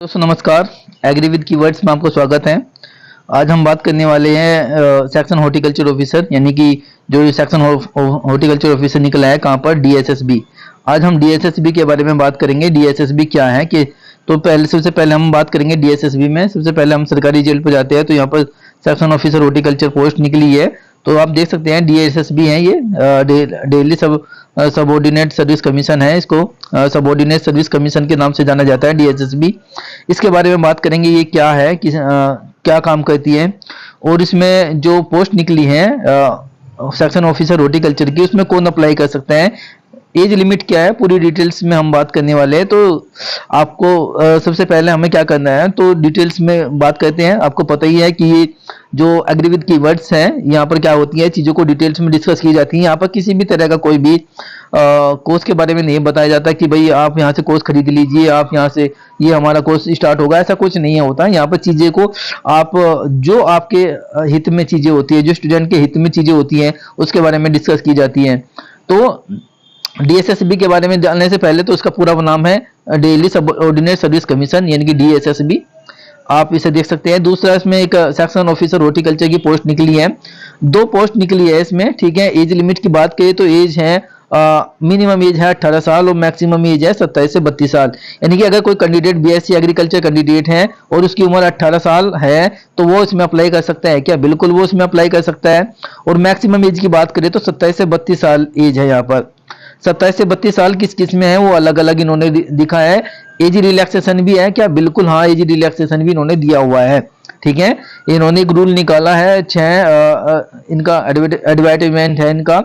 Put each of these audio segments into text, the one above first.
दोस्तों नमस्कार। Agree with keywords में आपको स्वागत है। आज हम बात करने वाले हैं सेक्शन हॉर्टिकल्चर ऑफिसर यानी कि जो सेक्शन हॉर्टिकल्चर ऑफिसर निकला है कहाँ पर, डीएसएसबी। आज हम डीएसएसबी के बारे में बात करेंगे। डीएसएसबी क्या है कि तो सबसे पहले हम बात करेंगे डीएसएसबी में। सबसे पहले हम सरकारी जेल पर जाते हैं तो यहाँ पर सेक्शन ऑफिसर हॉर्टिकल्चर पोस्ट निकली है। तो आप देख सकते हैं डीएसएसबी है ये, डेली सबऑर्डिनेट सर्विस कमीशन है। इसको सबऑर्डिनेट सर्विस कमीशन के नाम से जाना जाता है डीएसएसबी। इसके बारे में बात करेंगे ये क्या है, क्या काम करती है और इसमें जो पोस्ट निकली है सेक्शन ऑफिसर हॉर्टिकल्चर की, उसमें कौन अप्लाई कर सकता है, एज लिमिट क्या है, पूरी डिटेल्स में हम बात करने वाले हैं। तो आपको सबसे पहले हमें क्या करना है, तो डिटेल्स में बात करते हैं। आपको पता ही है कि ये जो एग्री विद कीवर्ड्स हैं, यहाँ पर क्या होती है, चीज़ों को डिटेल्स में डिस्कस की जाती है। यहाँ पर किसी भी तरह का कोई भी कोर्स के बारे में नहीं बताया जाता कि भाई आप यहाँ से कोर्स खरीद लीजिए, आप यहाँ से ये हमारा कोर्स स्टार्ट होगा, ऐसा कुछ नहीं होता। यहाँ पर चीज़ें को आप जो आपके हित में चीज़ें होती है, जो स्टूडेंट के हित में चीज़ें होती हैं, उसके बारे में डिस्कस की जाती हैं। तो डीएसएसबी के बारे में जानने से पहले तो उसका पूरा नाम है डेली सबऑर्डिनेट सर्विस कमीशन यानी कि डीएसएसबी। आप इसे देख सकते हैं। दूसरा इसमें एक सेक्शन ऑफिसर हॉर्टिकल्चर की पोस्ट निकली है। दो पोस्ट निकली है इसमें, ठीक है। एज लिमिट की बात करें तो एज है मिनिमम एज है 18 साल और मैक्सिमम एज है 27 से 32 साल। यानी कि अगर कोई कैंडिडेट बीएससी एग्रीकल्चर कैंडिडेट है और उसकी उम्र 18 साल है तो वो इसमें अप्लाई कर सकता है क्या? बिल्कुल वो इसमें अप्लाई कर सकता है। और मैक्सिमम एज की बात करें तो 27 से 32 साल एज है। यहाँ पर 27 से 32 साल किस किस में है वो अलग अलग इन्होंने दिखा है। एज रिलैक्सेशन भी है क्या? बिल्कुल हाँ, एज रिलैक्सेशन भी इन्होंने दिया हुआ है, ठीक है। इन्होंने एक रूल निकाला है इनका एडवर्टाइजमेंट है इनका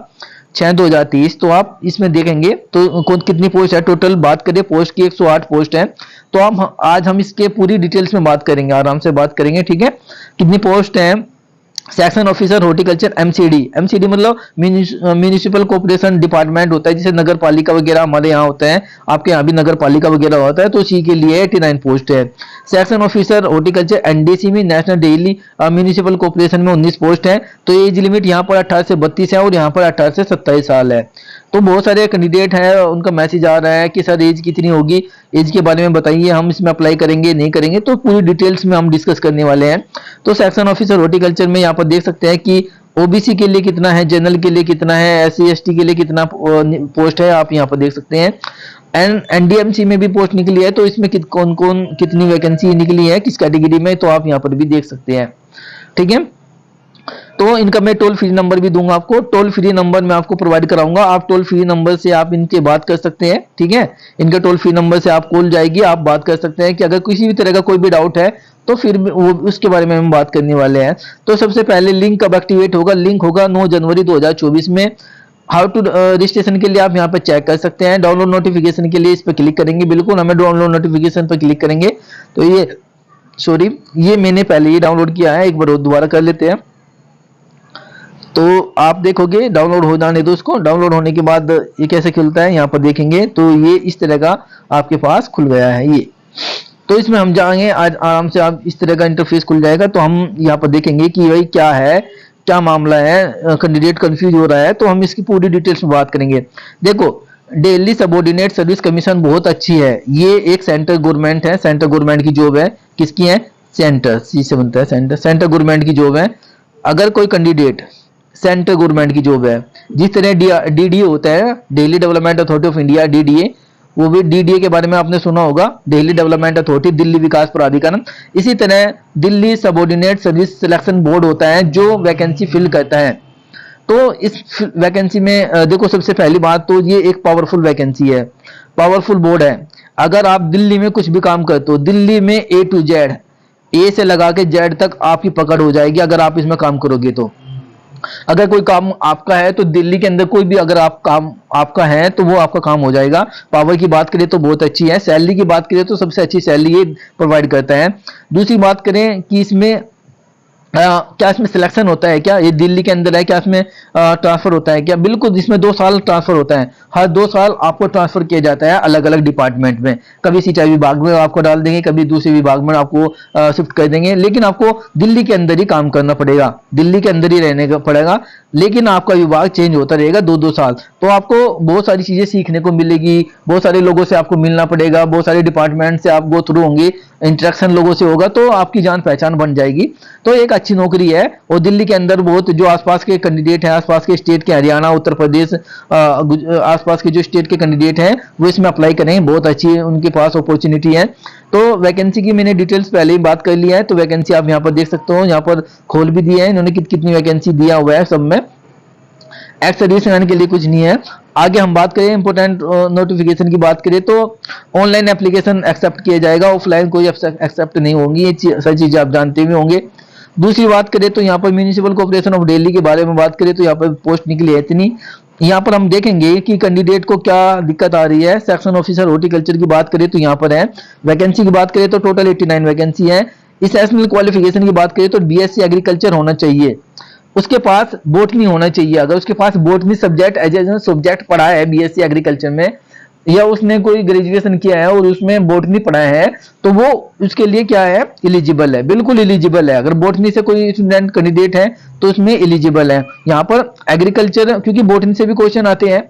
6/2023। तो आप इसमें देखेंगे तो कितनी पोस्ट है। टोटल बात करें पोस्ट की 108 पोस्ट है। तो आज हम इसके पूरी डिटेल्स में बात करेंगे, आराम से बात करेंगे, ठीक है। कितनी पोस्ट है section officer horticulture MCD. MCD मतलब म्यूनिसिपल कोऑपरेशन डिपार्टमेंट होता है, जैसे नगर पालिका वगैरह हमारे यहाँ होता है, आपके यहाँ भी नगर पालिका वगैरह होता है। तो उसी के लिए 89 पोस्ट है। सेक्शन ऑफिसर हॉर्टिकल्चर एनडीसी में नेशनल डेली म्यूनिसिपल कोऑपरेशन में 19 पोस्ट है। तो एज लिमिट यहाँ पर 18 से 32 है और यहाँ पर 18 से 27 साल है। तो बहुत सारे कैंडिडेट हैं, उनका मैसेज आ रहा है कि सर एज कितनी होगी, एज के बारे में बताइए, हम इसमें अप्लाई करेंगे नहीं करेंगे। तो पूरी डिटेल्स में हम डिस्कस करने वाले हैं। तो सेक्शन ऑफिसर हॉर्टिकल्चर में यहाँ पर देख सकते हैं कि ओबीसी के लिए कितना है, जनरल के लिए कितना है, एससी एसटी के लिए कितना पोस्ट है, आप यहाँ पर देख सकते हैं। एनडीएमसी में भी पोस्ट निकली है। तो इसमें कौन कौन कितनी वैकेंसी निकली है किस कैटेगरी में, तो आप यहाँ पर भी देख सकते हैं, ठीक है। तो इनका मैं टोल फ्री नंबर भी दूंगा आपको, टोल फ्री नंबर मैं आपको प्रोवाइड कराऊंगा। आप टोल फ्री नंबर से आप इनके बात कर सकते हैं, ठीक है। इनके टोल फ्री नंबर से आप कॉल जाएगी, आप बात कर सकते हैं कि अगर किसी भी तरह का कोई भी डाउट है तो फिर वो उसके बारे में हम बात करने वाले हैं। तो सबसे पहले लिंक कब एक्टिवेट होगा? लिंक होगा 9 जनवरी 2024 में। हाउ टू रजिस्ट्रेशन के लिए आप यहाँ पे चेक कर सकते हैं। डाउनलोड नोटिफिकेशन के लिए इस पर क्लिक करेंगे, बिल्कुल हमें डाउनलोड नोटिफिकेशन पर क्लिक करेंगे तो ये मैंने पहले ही डाउनलोड किया है, एक बार दोबारा कर लेते हैं। तो आप देखोगे डाउनलोड हो जाने दो उसको। डाउनलोड होने के बाद ये कैसे खुलता है यहाँ पर देखेंगे तो ये इस तरह का आपके पास खुल गया है ये। तो इसमें हम जाएंगे आज आराम से, आप इस तरह का इंटरफेस खुल जाएगा। तो हम यहाँ पर देखेंगे कि भाई क्या है, क्या मामला है, कैंडिडेट कंफ्यूज हो रहा है। तो हम इसकी पूरी डिटेल्स में बात करेंगे। देखो डेली सबऑर्डिनेट सर्विस कमीशन बहुत अच्छी है। ये एक सेंट्रल गवर्नमेंट है, सेंट्रल गवर्नमेंट की जॉब है। किसकी है? सेंटर, सी से बनता है सेंटर, सेंट्रल गवर्नमेंट की जॉब है। अगर कोई कैंडिडेट सेंट्रल गवर्नमेंट की जॉब है, जिस तरह डीडीए होता है, daily development authority of India, DDA, वो भी डीडीए के बारे में आपने सुना होगा, दिल्ली डेवलपमेंट अथॉरिटी, दिल्ली विकास प्राधिकरण। इसी तरह Delhi subordinate service selection board होता है जो वैकेंसी फिल करता है। तो इस वैकेंसी में देखो सबसे पहली बात तो ये एक पावरफुल वैकेंसी है, पावरफुल बोर्ड है। अगर आप दिल्ली में कुछ भी काम करते हो, दिल्ली में ए टू जेड, ए से लगा के जेड तक आपकी पकड़ हो जाएगी अगर आप इसमें काम करोगे। तो अगर कोई काम आपका है तो दिल्ली के अंदर कोई भी अगर आप काम आपका है तो वो आपका काम हो जाएगा। पावर की बात करें तो बहुत अच्छी है। सैलरी की बात करें तो सबसे अच्छी सैलरी ये प्रोवाइड करता है। दूसरी बात करें कि इसमें क्या इसमें सिलेक्शन होता है क्या, ये दिल्ली के अंदर है क्या, इसमें ट्रांसफर होता है क्या? बिल्कुल, इसमें 2 साल ट्रांसफर होता है, हर 2 साल आपको ट्रांसफर किया जाता है अलग अलग डिपार्टमेंट में। कभी सिंचाई विभाग में आपको डाल देंगे, कभी दूसरे विभाग में आपको शिफ्ट कर देंगे, लेकिन आपको दिल्ली के अंदर ही काम करना पड़ेगा, दिल्ली के अंदर ही रहने का पड़ेगा, लेकिन आपका विभाग चेंज होता रहेगा 2-2 साल। तो आपको बहुत सारी चीजें सीखने को मिलेगी, बहुत सारे लोगों से आपको मिलना पड़ेगा, बहुत सारे डिपार्टमेंट से आप गो थ्रू होंगे, इंटरेक्शन लोगों से होगा, तो आपकी जान पहचान बन जाएगी। तो एक अच्छी नौकरी है, और दिल्ली के अंदर बहुत जो आसपास के कैंडिडेट हैं, आसपास के स्टेट के, हरियाणा, उत्तर प्रदेश, आसपास के जो स्टेट के कैंडिडेट हैं वो इसमें अप्लाई करें, बहुत अच्छी उनके पास अपॉर्चुनिटी है। तो वैकेंसी की मैंने डिटेल्स पहले ही बात कर लिया है, तो वैकेंसी आप यहाँ पर देख सकते हो, यहाँ पर खोल भी दिया है इन्होंने कितनी वैकेंसी दिया हुआ है सब में। एक्स सर्विस मैन के लिए कुछ नहीं है। आगे हम बात करें इंपोर्टेंट नोटिफिकेशन की बात करें तो ऑनलाइन एप्लीकेशन एक्सेप्ट किया जाएगा, ऑफलाइन कोई एक्सेप्ट नहीं होंगी, ये सारी चीजें आप जानते भी होंगे। दूसरी बात करें तो यहाँ पर म्यूनिसिपल कॉर्पोरेशन ऑफ दिल्ली के बारे में बात करें तो यहाँ पर पोस्ट निकली है इतनी। यहाँ पर हम देखेंगे कि कैंडिडेट को क्या दिक्कत आ रही है। सेक्शन ऑफिसर हॉर्टिकल्चर की बात करें तो यहाँ पर है, वैकेंसी की बात करें तो टोटल 89 वैकेंसी है। इस एसेशनल क्वालिफिकेशन की बात करें तो बीएससी एग्रीकल्चर होना चाहिए, उसके पास बोटनी होना चाहिए। अगर उसके पास botany subject as a subject पढ़ा है बीएससी एग्रीकल्चर में, या उसने कोई ग्रेजुएशन किया है और उसमें बोटनी पढ़ा है, तो वो उसके लिए क्या है, एलिजिबल है, बिल्कुल एलिजिबल है। अगर बोटनी से कोई स्टूडेंट कैंडिडेट है तो उसमें एलिजिबल है। यहाँ पर एग्रीकल्चर, क्योंकि बोटनी से भी क्वेश्चन आते हैं,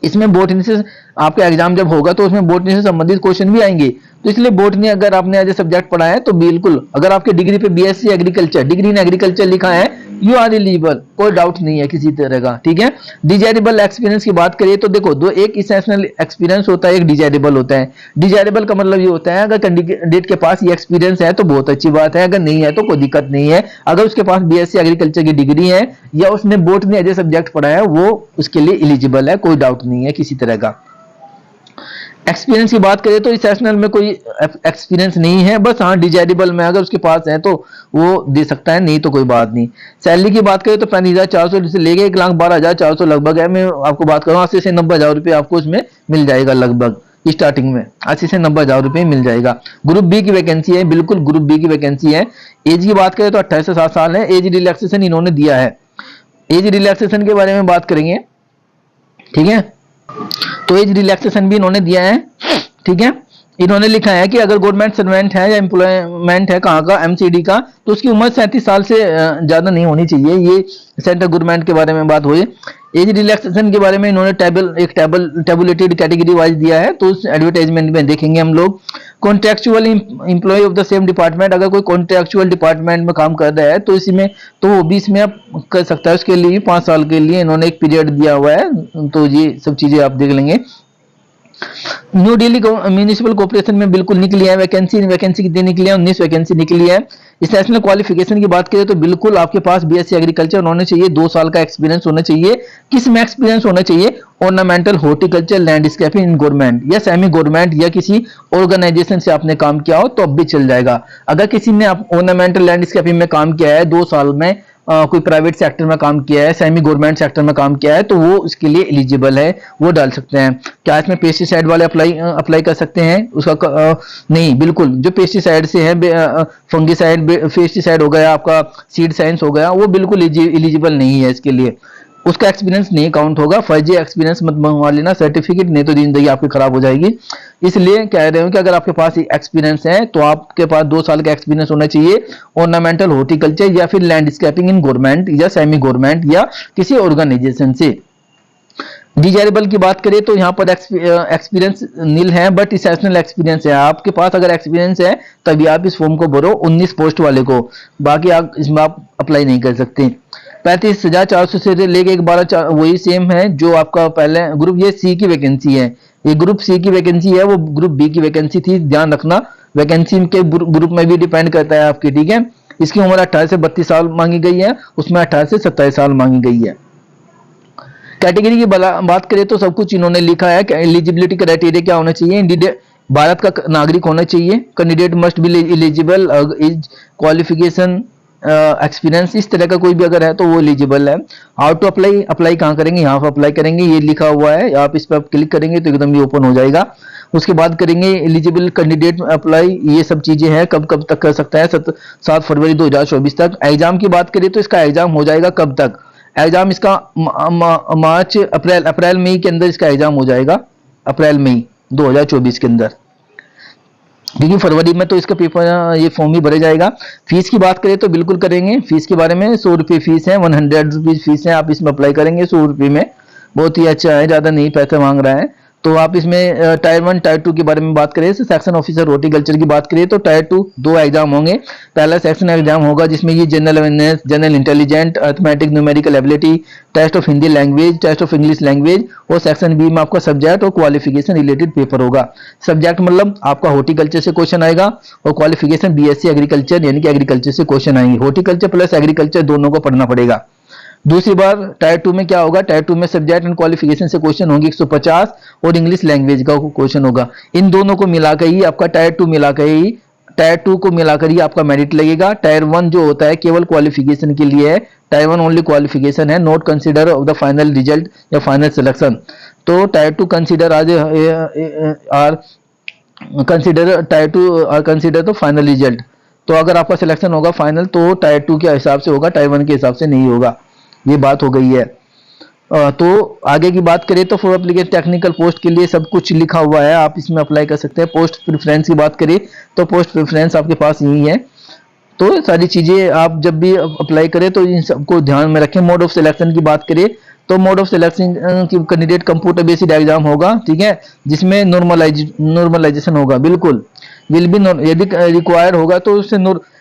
इसमें बोटनी से आपका एग्जाम जब होगा तो उसमें बोटनी से संबंधित क्वेश्चन भी आएंगे, तो इसलिए बोटनी अगर आपने एज ए सब्जेक्ट पढ़ा है तो बिल्कुल, अगर आपके डिग्री पे BSc agriculture, degree in agriculture लिखा है, यू आर एलिजिबल, कोई डाउट नहीं है किसी तरह का, ठीक है। डिजायरेबल एक्सपीरियंस की बात करिए तो देखो, दो, एक इसेंशियल एक्सपीरियंस होता है, एक डिजायरेबल होता है। डिजायरेबल का मतलब ये होता है अगर कैंडिडेट के पास ये एक्सपीरियंस है तो बहुत अच्छी बात है, अगर नहीं है तो कोई दिक्कत नहीं है। अगर उसके पास बीएससी एग्रीकल्चर की डिग्री है या उसने बोटनी एज ए सब्जेक्ट पढ़ा है, वो उसके लिए एलिजिबल है, कोई डाउट नहीं है किसी तरह का। एक्सपीरियंस की बात करें तो इस सेशनल में कोई एक्सपीरियंस नहीं है, बस हाँ डिजायरेबल में अगर उसके पास है तो वो दे सकता है, नहीं तो कोई बात नहीं। सैलरी की बात करें तो 35,400 से लेके 1,12,400 लगभग है। मैं आपको बात करूँ 80 से 90,000 रुपये आपको इसमें मिल जाएगा लगभग स्टार्टिंग में, 80 से 90,000 रुपये मिल जाएगा। ग्रुप बी की वैकेंसी है, बिल्कुल ग्रुप बी की वैकेंसी है। एज की बात करें तो 28 से 7 साल है। एज रिलैक्सेशन इन्होंने दिया है, एज रिलैक्सेशन के बारे में बात करेंगे, ठीक है। तो एज रिलैक्सेशन भी इन्होंने दिया है, ठीक है। इन्होंने लिखा है कि अगर गवर्नमेंट सर्वेंट है या एम्प्लॉयमेंट है कहाँ का, एमसीडी का, तो उसकी उम्र 37 साल से ज्यादा नहीं होनी चाहिए। ये सेंट्रल गवर्नमेंट के बारे में बात हुई। एज रिलैक्सेशन के बारे में इन्होंने टेबुलेटेड कैटेगरी वाइज दिया है, तो उस एडवर्टाइजमेंट में देखेंगे हम लोग। Contractual employee of the same department, अगर कोई कॉन्ट्रेक्चुअल डिपार्टमेंट में काम कर रहा है तो इसी में, तो वो भी इसमें आप कर सकता है। उसके लिए 5 साल के लिए इन्होंने एक पीरियड दिया हुआ है, तो ये सब चीजें आप देख लेंगे। न्यू दिल्ली म्यूनिसिपल कॉर्पोरेशन में बिल्कुल निकली है वैकेंसी, वैकेंसी कितनी निकली है, 19 वैकेंसी निकली है। इस नेशनल क्वालिफिकेशन की बात करें तो बिल्कुल आपके पास बीएससी एग्रीकल्चर होना चाहिए, 2 साल का एक्सपीरियंस होना चाहिए। किस में एक्सपीरियंस होना चाहिए, ornamental horticulture landscaping in government या सेमी गवर्नमेंट या किसी ऑर्गेनाइजेशन से आपने काम किया हो तो अब भी चल जाएगा। अगर किसी ने ऑर्नामेंटल लैंडस्केपिंग में काम किया है 2 साल में, कोई प्राइवेट सेक्टर में काम किया है, सेमी गवर्नमेंट सेक्टर में काम किया है, तो वो उसके लिए एलिजिबल है, वो डाल सकते हैं। क्या इसमें पेस्टिसाइड वाले अप्लाई कर सकते हैं उसका? नहीं, बिल्कुल जो पेस्टिसाइड से है, फंगिसाइड, पेस्टिसाइड हो गया, आपका सीड साइंस हो गया, वो बिल्कुल एलिजिबल नहीं है इसके लिए, उसका एक्सपीरियंस नहीं काउंट होगा। फर्जी एक्सपीरियंस मत मंगवा लेना सर्टिफिकेट, नहीं तो जिंदगी आपकी खराब हो जाएगी। इसलिए कह रहे हो कि अगर आपके पास एक्सपीरियंस है तो आपके पास 2 साल का एक्सपीरियंस होना चाहिए ऑर्नामेंटल हॉर्टिकल्चर या फिर लैंडस्केपिंग इन गवर्नमेंट या सेमी गवर्नमेंट या किसी ऑर्गेनाइजेशन से। डिजायरेबल की बात करें तो यहाँ पर एक्सपीरियंस नील है, बट इसेंशियल एक्सपीरियंस है। आपके पास अगर एक्सपीरियंस है तभी आप इस फॉर्म को भरो, 19 पोस्ट वाले को, बाकी आप इसमें आप अप्लाई नहीं कर सकते। 35,400 से लेके 12 वही सेम है जो आपका पहले ग्रुप, ये सी की वैकेंसी है, ये ग्रुप सी की वैकेंसी है, वो ग्रुप बी की वैकेंसी थी, ध्यान रखना। वैकेंसी के ग्रुप में भी डिपेंड करता है आपकी, ठीक है। इसकी उम्र 18 से 32 साल मांगी गई है, उसमें 18 से 27 साल मांगी गई है। कैटेगरी की बात करें तो सब कुछ इन्होंने लिखा है कि एलिजिबिलिटी क्राइटेरिया क्या होना चाहिए। भारत का नागरिक होना चाहिए, candidate must be eligible, as qualification experience इस तरह का कोई भी अगर है तो वो एलिजिबल है। हाउ टू अप्लाई, अप्लाई कहाँ करेंगे, यहाँ पर अप्लाई करेंगे, ये लिखा हुआ है, आप इस पर क्लिक करेंगे तो एकदम ये ओपन हो जाएगा। उसके बाद करेंगे एलिजिबल कैंडिडेट अप्लाई, ये सब चीजें हैं, कब कब तक कर सकता है, 7 फरवरी 2024 तक। एग्जाम की बात करें तो इसका एग्जाम हो जाएगा कब तक, एग्जाम इसका मार्च अप्रैल मई के अंदर इसका एग्जाम हो जाएगा, अप्रैल मई 2024 के अंदर, क्योंकि फरवरी में तो इसका पेपर ये फॉर्म ही भरे जाएगा। फीस की बात करें तो बिल्कुल करेंगे, फीस के बारे में 100 रुपये फीस है, 100 रुपीज फीस है, आप इसमें अप्लाई करेंगे 100 रुपये में, बहुत ही अच्छा है, ज्यादा नहीं पैसे मांग रहा है। तो आप इसमें टायर 1 टायर 2 के बारे में बात करें, सेक्शन ऑफिसर हॉर्टिकल्चर की बात करें तो टायर 2 दो एग्जाम होंगे। पहला सेक्शन एग्जाम होगा जिसमें ये general awareness, general intelligent, arithmetic, numerical ability, test of Hindi language, test of English language, और सेक्शन बी में आपका सब्जेक्ट और क्वालिफिकेशन रिलेटेड पेपर होगा। सब्जेक्ट मतलब आपका हॉर्टिकल्चर से क्वेश्चन आएगा, और क्वालिफिकेशन बीएससी एग्रीकल्चर यानी कि एग्रीकल्चर से क्वेश्चन आएंगे। हॉर्टिकल्चर प्लस एग्रीकल्चर दोनों को पढ़ना पड़ेगा। दूसरी बार टायर 2 में क्या होगा, टायर 2 में सब्जेक्ट एंड क्वालिफिकेशन से क्वेश्चन होंगे 150, और इंग्लिश लैंग्वेज का क्वेश्चन होगा। इन दोनों को मिलाकर ही आपका टायर 2 मिलाकर ही, टायर 2 को मिलाकर ही आपका मेरिट लगेगा। टायर 1 जो होता है केवल क्वालिफिकेशन के लिए है, टायर 1 ओनली क्वालिफिकेशन है, not consider of the final result या फाइनल सिलेक्शन। तो टायर 2 कंसिडर आज are consider, tier 2 are consider तो फाइनल रिजल्ट। तो अगर आपका सिलेक्शन होगा फाइनल तो टायर 2 के हिसाब से होगा, टायर 1 के हिसाब से नहीं होगा। ये बात हो गई है। तो आगे की बात करें तो फॉर एप्लीकेशन टेक्निकल पोस्ट के लिए सब कुछ लिखा हुआ है, आप इसमें अप्लाई कर सकते हैं। पोस्ट प्रेफरेंस की बात करें तो पोस्ट प्रेफरेंस आपके पास यही है। तो सारी चीजें आप जब भी अप्लाई करें तो इन सबको ध्यान में रखें। मोड ऑफ सिलेक्शन की बात करें तो मोड ऑफ सिलेक्शन की कैंडिडेट कंप्यूटर बेस्ड एग्जाम होगा, ठीक है, जिसमें नॉर्मलाइजेशन होगा, बिल्कुल विल बी, यदि रिक्वायर्ड होगा तो उससे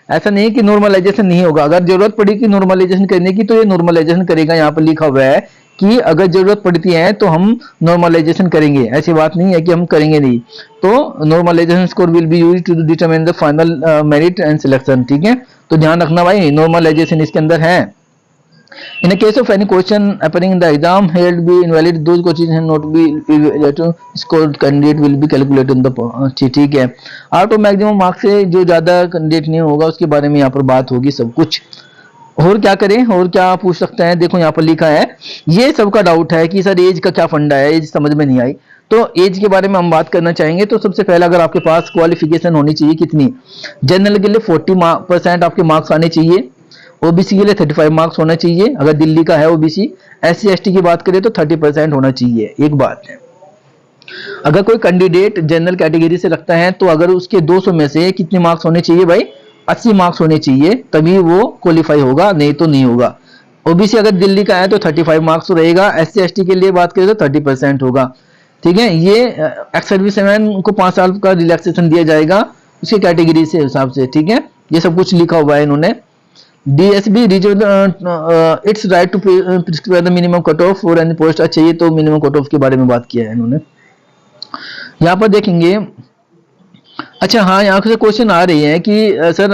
ऐसा नहीं कि नॉर्मलाइजेशन नहीं होगा। अगर जरूरत पड़ी कि नॉर्मलाइजेशन करने की तो ये नॉर्मलाइजेशन करेगा, यहाँ पर लिखा हुआ है कि अगर जरूरत पड़ती है तो हम नॉर्मलाइजेशन करेंगे, ऐसी बात नहीं है कि हम करेंगे नहीं। तो normalization score will be used to determine the final merit and selection, ठीक है। तो ध्यान रखना भाई, नॉर्मलाइजेशन इसके अंदर है। In a case of any question appearing in the exam held be invalid, those questions not be evaluated, scored candidate will be calculated in the, ठीक है। आउट ऑफ मैक्सिमम मार्क्स से जो ज्यादा कैंडिडेट नहीं होगा उसके बारे में यहाँ पर बात होगी सब कुछ। और क्या करें, और क्या पूछ सकते हैं, देखो यहाँ पर लिखा है, ये सबका डाउट है कि सर एज का क्या फंडा है, एज समझ में नहीं आई। तो एज के बारे में हम बात करना चाहेंगे। तो सबसे पहले अगर आपके पास क्वालिफिकेशन होनी चाहिए कितनी, जनरल के लिए 40% आपके मार्क्स आने चाहिए, ओबीसी के लिए 35 मार्क्स होना चाहिए अगर दिल्ली का है ओबीसी। एससी एसटी की बात करें तो 30% होना चाहिए। एक बात है, अगर कोई कैंडिडेट जनरल कैटेगरी से रखता है तो अगर उसके 200 में से कितने मार्क्स होने चाहिए भाई, 80 मार्क्स होने चाहिए, तभी वो क्वालिफाई होगा, नहीं तो नहीं होगा। ओबीसी अगर दिल्ली का है तो 35 मार्क्स रहेगा, एससी एसटी के लिए बात करें तो 30% होगा, ठीक है। ये एक्स सर्विसमैन को 5 साल का रिलैक्सेशन दिया जाएगा उसकी कैटेगरी से हिसाब से, ठीक है। ये सब कुछ लिखा हुआ है इन्होंने। DSB it's right to prescribe the minimum cut off for any post. अच्छा, ये तो मिनिमम कट ऑफ के बारे में बात किया है इन्होंने। यहाँ पर देखेंगे, अच्छा हाँ, यहाँ से क्वेश्चन आ रही है कि सर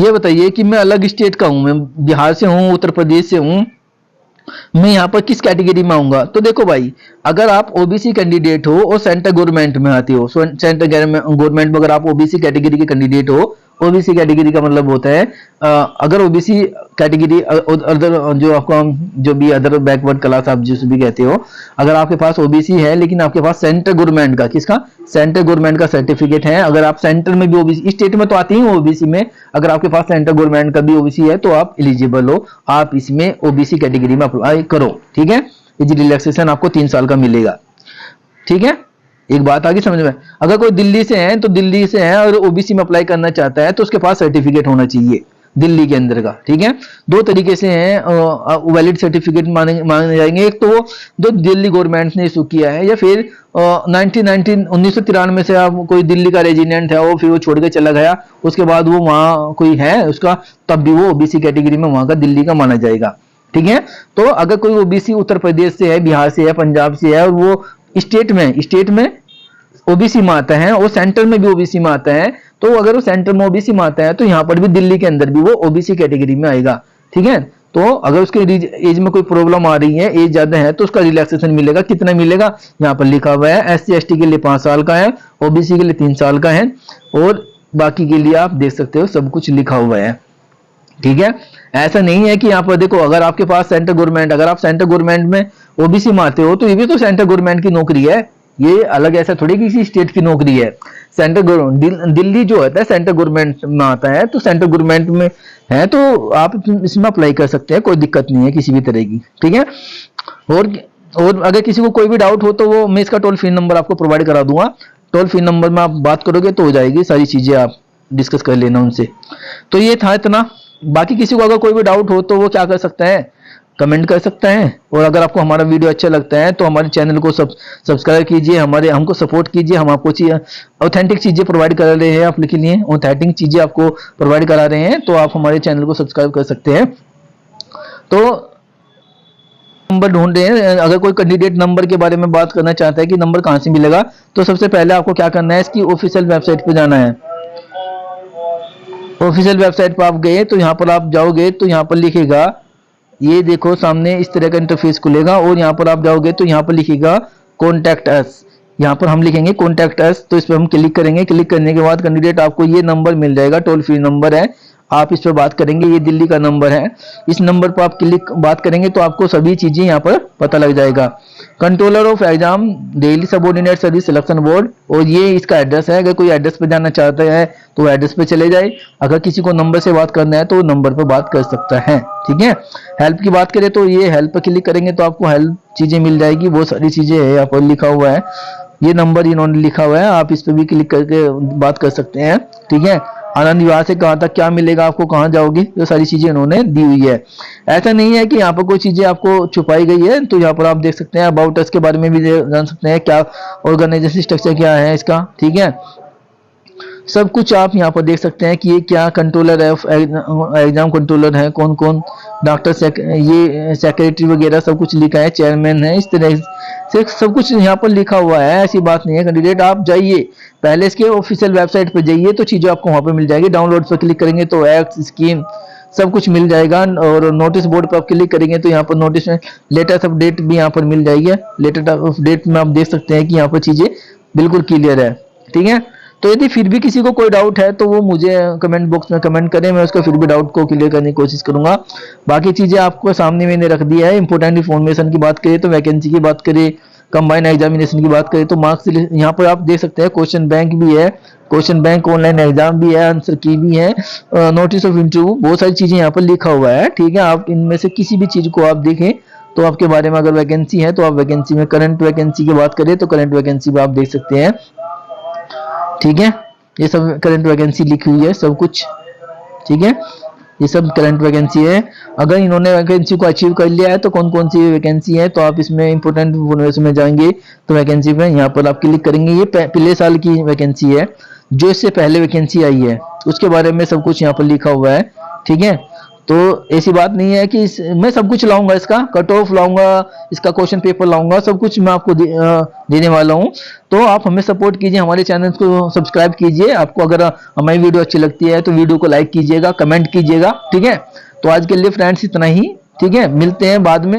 ये बताइए कि मैं अलग स्टेट का हूँ, मैं बिहार से हूँ, उत्तर प्रदेश से हूँ, मैं यहाँ पर किस कैटेगरी में आऊंगा। तो देखो भाई, अगर आप ओबीसी कैंडिडेट हो और सेंट्रल गवर्नमेंट में आते हो, सेंट्रल गवर्नमेंट में अगर आप ओबीसी कैटेगरी के कैंडिडेट हो, ओबीसी कैटेगरी का मतलब होता है अगर ओबीसी कैटेगरी अदर जो आपका जो भी अदर बैकवर्ड क्लास आप जिस भी कहते हो, अगर आपके पास ओबीसी है लेकिन आपके पास सेंट्रल गवर्नमेंट का, किसका, सेंट्रल गवर्नमेंट का सर्टिफिकेट है, अगर आप सेंटर में भी ओबीसी, स्टेट में तो आती ही ओबीसी में, अगर आपके पास सेंट्रल गवर्नमेंट का भी ओबीसी है तो आप एलिजिबल हो, आप इसमें ओबीसी कैटेगरी में अप्लाई करो, ठीक है। ये रिलैक्सेशन आपको 3 साल का मिलेगा, ठीक है। एक बात आगे समझ में, अगर कोई दिल्ली से है तो दिल्ली से है और ओबीसी में अप्लाई करना चाहता है तो उसके पास सर्टिफिकेट होना चाहिए दिल्ली के अंदर का, ठीक है। 2 तरीके से हैं वैलिड सर्टिफिकेट मांगे जाएंगे, एक तो जो दिल्ली गवर्नमेंट ने इशू किया है, या फिर 1993 से आप कोई दिल्ली का रेजिडेंट है वो फिर वो छोड़ के चला गया, उसके बाद वो वहां कोई है उसका, तब भी वो ओबीसी कैटेगरी में वहां का दिल्ली का माना जाएगा, ठीक है। तो अगर कोई ओबीसी उत्तर प्रदेश से है, बिहार से है, पंजाब से है और वो स्टेट में ओबीसी में आता है और सेंटर में भी ओबीसी में आता है, तो अगर वो सेंटर में ओबीसी में आता है तो यहाँ पर भी दिल्ली के अंदर भी वो ओबीसी कैटेगरी में आएगा, ठीक है। तो अगर उसके एज में कोई प्रॉब्लम आ रही है, एज ज्यादा है, तो उसका रिलैक्सेशन मिलेगा, कितना मिलेगा यहाँ पर लिखा हुआ है। एससी एसटी के लिए 5 साल का है, ओबीसी के लिए 3 साल का है, और बाकी के लिए आप देख सकते हो सब कुछ लिखा हुआ है, ठीक है। ऐसा नहीं है कि यहाँ पर देखो, अगर आपके पास सेंट्रल गवर्नमेंट, अगर आप सेंट्रल गवर्नमेंट में ओबीसी मारते हो तो ये भी तो सेंट्रल गवर्नमेंट की नौकरी है, ये अलग ऐसा थोड़ी किसी स्टेट की नौकरी है। सेंट्रल गवर्नमेंट दिल्ली जो होता है सेंट्रल गवर्नमेंट में आता है, तो सेंट्रल गवर्नमेंट में है तो आप इसमें अप्लाई कर सकते हैं, कोई दिक्कत नहीं है किसी भी तरह की। ठीक है। और और अगर किसी को कोई भी डाउट हो तो वो मैं इसका टोल फ्री नंबर आपको प्रोवाइड करा दूंगा, टोल फ्री नंबर में आप बात करोगे तो हो जाएगी सारी चीजें, आप डिस्कस कर लेना उनसे। तो ये था इतना। बाकी किसी को अगर कोई भी डाउट हो तो वो क्या कर सकता है, कमेंट कर सकता है। और अगर आपको हमारा वीडियो अच्छा लगता है तो हमारे चैनल को सब्सक्राइब कीजिए, हमको सपोर्ट कीजिए। हम आपको ऑथेंटिक चीजें प्रोवाइड करा रहे हैं, आप लिख लिए ऑथेंटिक चीजें आपको प्रोवाइड करा रहे हैं, तो आप हमारे चैनल को सब्सक्राइब कर सकते हैं। तो नंबर ढूंढ रहे हैं, अगर कोई कैंडिडेट नंबर के बारे में बात करना चाहता है कि नंबर कहां से मिलेगा, तो सबसे पहले आपको क्या करना है, इसकी ऑफिशियल वेबसाइट पे जाना है। ऑफिशियल वेबसाइट पर आप गए तो यहाँ पर आप जाओगे तो यहाँ पर लिखेगा, ये देखो सामने इस तरह का इंटरफेस खुलेगा, और यहाँ पर आप जाओगे तो यहाँ पर लिखेगा कॉन्टैक्ट अस। यहाँ पर हम लिखेंगे कॉन्टैक्ट अस, तो इस पर हम क्लिक करेंगे। क्लिक करने के बाद कैंडिडेट आपको ये नंबर मिल जाएगा, टोल फ्री नंबर है, आप इस पर बात करेंगे। ये दिल्ली का नंबर है, इस नंबर पर आप क्लिक बात करेंगे तो आपको सभी चीजें यहाँ पर पता लग जाएगा। Controller of exam Delhi subordinate service selection board, और ये इसका एड्रेस है। अगर कोई एड्रेस पे जाना चाहता है तो एड्रेस पे चले जाए, अगर किसी को नंबर से बात करना है तो नंबर पर बात कर सकता है। ठीक है। हेल्प की बात करें तो ये हेल्प पर क्लिक करेंगे तो आपको हेल्प चीजें मिल जाएगी, बहुत सारी चीजें है यहाँ पर लिखा हुआ है। ये नंबर इन्होंने लिखा हुआ है, आप इस पर भी क्लिक करके बात कर सकते हैं। ठीक है। आनंद विहार से कहाँ तक क्या मिलेगा, आपको कहाँ जाओगे, ये सारी चीजें इन्होंने दी हुई है। ऐसा नहीं है कि यहाँ पर कोई चीजें आपको छुपाई गई है, तो यहाँ पर आप देख सकते हैं अबाउट अस के बारे में भी जान सकते हैं, क्या ऑर्गेनाइजेशन स्ट्रक्चर क्या है इसका। ठीक है। सब कुछ आप यहाँ पर देख सकते हैं कि ये क्या कंट्रोलर है, एग्जाम कंट्रोलर है, कौन कौन डॉक्टर ये सेक्रेटरी वगैरह सब कुछ लिखा है, चेयरमैन है, इस तरह से सब कुछ यहाँ पर लिखा हुआ है। ऐसी बात नहीं है। कैंडिडेट आप जाइए पहले इसके ऑफिशियल वेबसाइट पर जाइए, तो चीजें आपको वहां पर मिल जाएगी। डाउनलोड पर क्लिक करेंगे तो एक्ट स्कीम सब कुछ मिल जाएगा, और नोटिस बोर्ड पर आप क्लिक करेंगे तो यहाँ पर नोटिस में लेटेस्ट अपडेट भी यहाँ पर मिल जाएगी। लेटेस्ट अपडेट में आप देख सकते हैं कि यहाँ पर चीजें बिल्कुल क्लियर है। ठीक है। तो यदि फिर भी किसी को कोई डाउट है तो वो मुझे कमेंट बॉक्स में कमेंट करें, मैं उसको फिर भी डाउट को क्लियर करने की कोशिश करूंगा। बाकी चीजें आपको सामने मैंने रख दिया है। इंपोर्टेंट इन्फॉर्मेशन की बात करें तो वैकेंसी की बात करें, कंबाइंड एग्जामिनेशन की बात करें तो मार्क्स यहाँ पर आप देख सकते हैं, क्वेश्चन बैंक भी है, क्वेश्चन बैंक ऑनलाइन एग्जाम भी है, आंसर की भी है, नोटिस ऑफ इंटरव्यू, बहुत सारी चीजें यहाँ पर लिखा हुआ है। ठीक है। आप इनमें से किसी भी चीज को आप देखें तो आपके बारे में अगर वैकेंसी है तो आप वैकेंसी में करंट वैकेंसी की बात करें तो करंट वैकेंसी में आप देख सकते हैं। ठीक है। ये सब करंट वैकेंसी लिखी हुई है सब कुछ। ठीक है। ये सब करंट वैकेंसी है। अगर इन्होंने वैकेंसी को अचीव कर लिया है तो कौन कौन सी वैकेंसी है, तो आप इसमें इंपोर्टेंट इन्फॉर्मेशन में जाएंगे तो वैकेंसी पे यहाँ पर आप क्लिक करेंगे। ये पिछले साल की वैकेंसी है, जो इससे पहले वैकेंसी आई है उसके बारे में सब कुछ यहाँ पर लिखा हुआ है। ठीक है। तो ऐसी बात नहीं है कि मैं सब कुछ लाऊंगा, इसका कट ऑफ लाऊंगा, इसका क्वेश्चन पेपर लाऊंगा, सब कुछ मैं आपको देने वाला हूं। तो आप हमें सपोर्ट कीजिए, हमारे चैनल को सब्सक्राइब कीजिए। आपको अगर हमारी वीडियो अच्छी लगती है तो वीडियो को लाइक कीजिएगा, कमेंट कीजिएगा। ठीक है। तो आज के लिए फ्रेंड्स इतना ही। ठीक है। मिलते हैं बाद में।